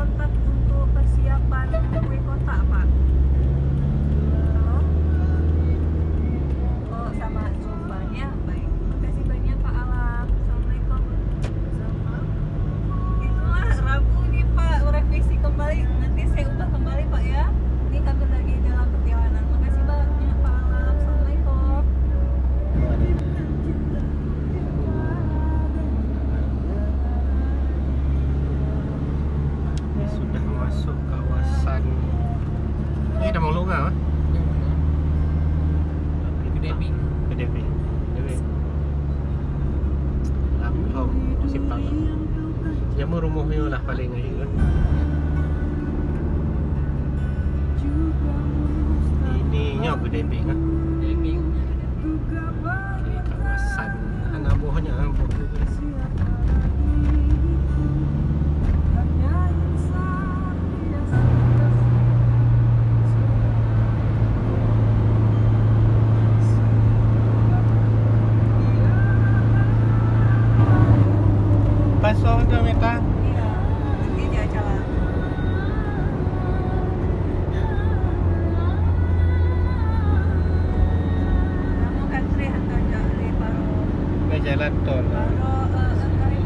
kontak untuk persiapan kue kotak, Pak. Halo? Oh, sama Zumbanya. Baik. Makasih banyak, Pak Alam. Assalamualaikum. Itulah Rabu nih, Pak. Revisi kembali. Nanti saya ubah kembali, Pak ya. Ini kami lagi dalam perjalanan. Makasih banyak, Pak Alam. Assalamualaikum. Ini sudah masuk kawasan. Ini dah mau longgar ah. Kedebing. Kedebing. Lampau simpang. Jamu rumahnya lah paling aja kan. Ini nya Kedebing ah. Kedebing. Okey, kawasan anak buahnya buah tu. Pasok tu Meta. Iya, nanti aja jalan. Kamu kan Sri hantar dari Paro. Ke jalan tol. Paro, Angkari.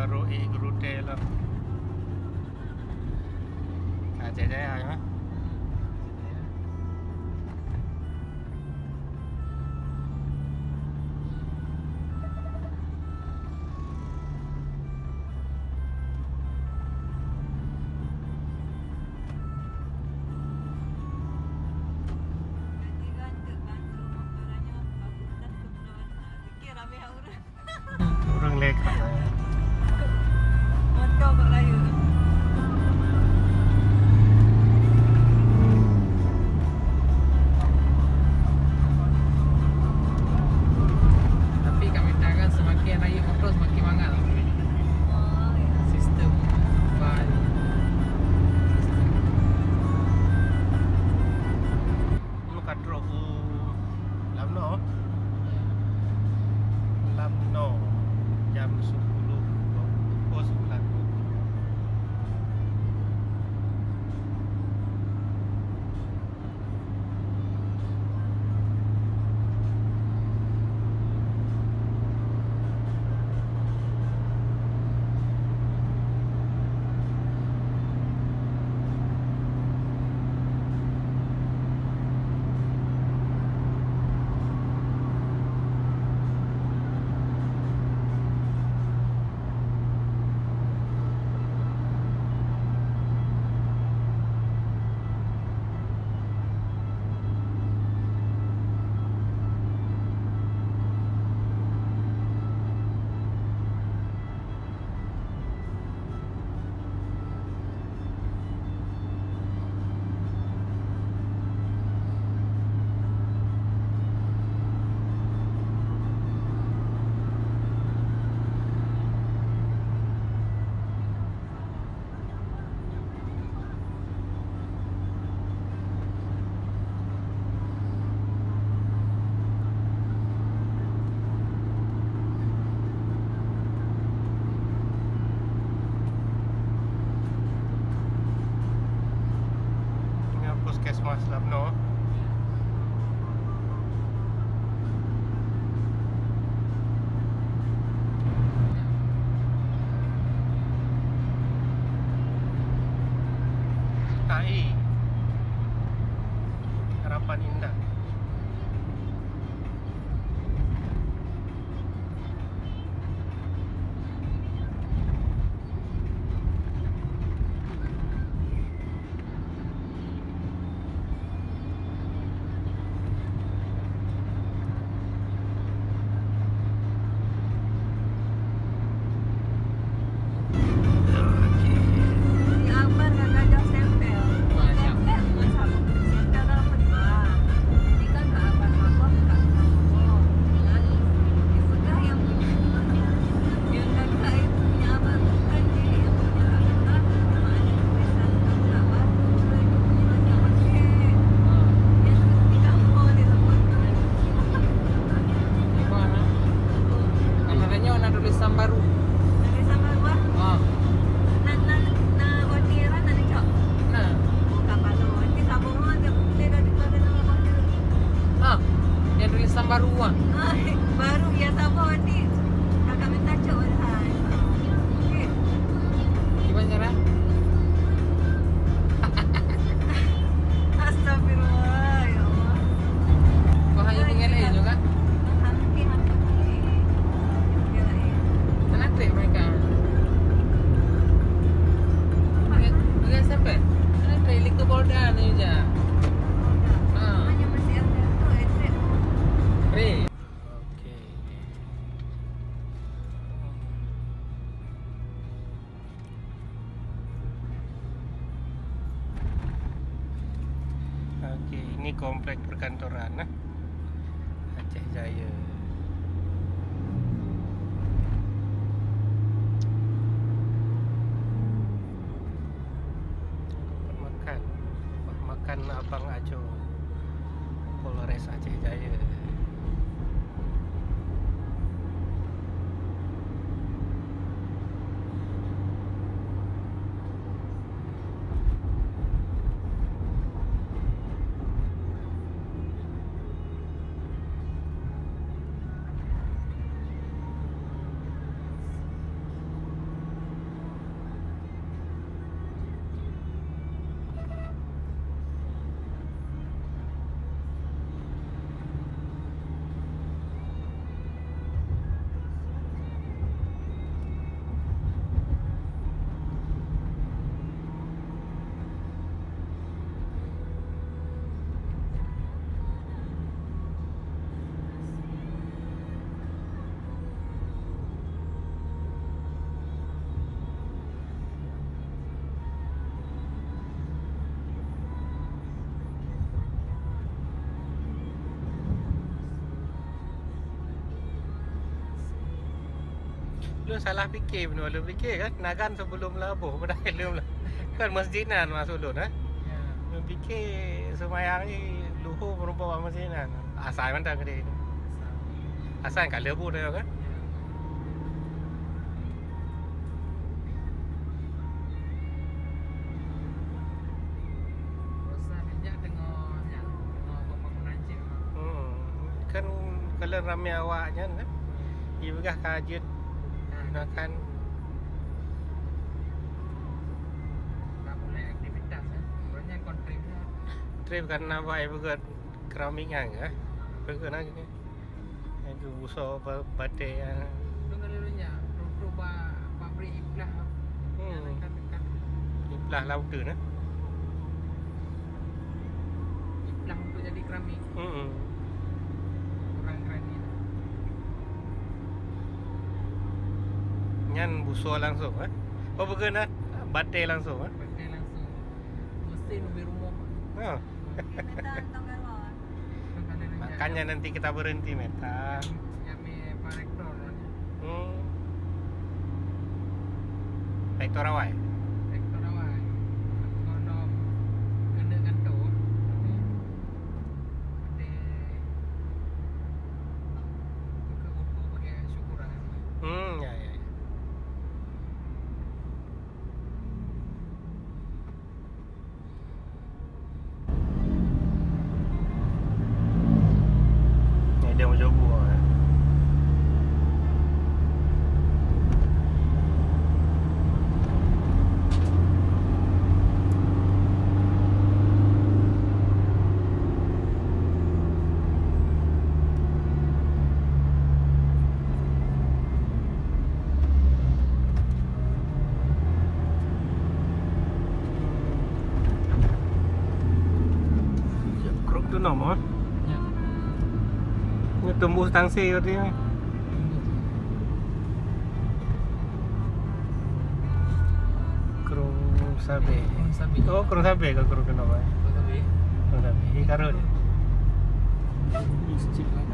baru i Grude lah. Aceh Jaya ya. Orang lekat saya. Motor kat Melayu tu. Tapi kat Medan kan semakin raya motor semakin mahal. Oh, ya. Sistem ban. Lu kadro ku Lamno. Lamno jam 10 pukul 9. Puskesmas Lamno. AI Harapan Indah. Di Ambar kan gajah stempel. Macam. Stempel pun sama. Stempel dalam penuh. Ini kan Kak Ambar Mabok, Kak Mabok. Dan ibu dah yang punya. Yang kakak itu punya abang bukan dia yang punya kakak. Cuma ada tulisan kakak baru. Itu punya macam pakai. Yang di kampung dia sebut. Di mana? Kameranya warna tulisan baru. Tulisan baru ah. Ah. Na orderan na ni Cok. Nah. Kapalo. Hindi sabong mo. Hindi na dito na lang ako. Ah. Yang tulisan baru ah. Ay, baru ya sabong. Hindi. Kakak minta Cok. Ay. Okay. Gimana cara? Astagfirullah. Ya Allah. Bahaya tinggal lain juga. Hati-hati. Kirain. Mana trip mereka? Bagai sampai? Mana trip liku Polda ni je. Ah. Hanya masih ada tu. Trip. Trip. Oke. Oke, ini komplek perkantoran nah. Aceh Jaya. Tempat makan. Tempat makan Abang Ajo. Polres Aceh Jaya. Lu salah fikir benda lu fikir kan Nagan sebelum labuh pada belum lah. Kan masjidan masuk dulu nah. Ya. Lu fikir semayang ni luhur merupakan masjidan. Asal mana gede ni. Asal kat lebu dah kan. Bosan aja tengoknya. Tengok pembangunan je. Kan kalau ramai awaknya kan. Ia begah kajut gunakan Tak boleh aktivitas ya. Sebenarnya kontribnya. trip kan apa ai begat keramik kan ke. Begat nak ke. Itu usaha batik Lu ngelirunya. Rubah pabrik Iblah. Dekat-dekat. Iblah laut tu nah. Iblah untuk jadi keramik. Kurang keren ni. Nyan buso langsung Oh begat nak batik langsung Pakai langsung mesin di rumah. Oh. Metan tonggaron. Makanya nanti kita berhenti meta. Kami Pak Rektor namanya. Rektor awal. Rektor awal. Konom kena kantor. Ada buka buku pakai syukuran. Ya ya. Ni dia macam buah Kruk tu nama Ya. Ni tembus tangsi tadi Kruk sabe. Sabi. Oh kruk sabe ke kruk tu nama Sabi. Kruk sabe. Hi karun. Mistik lah.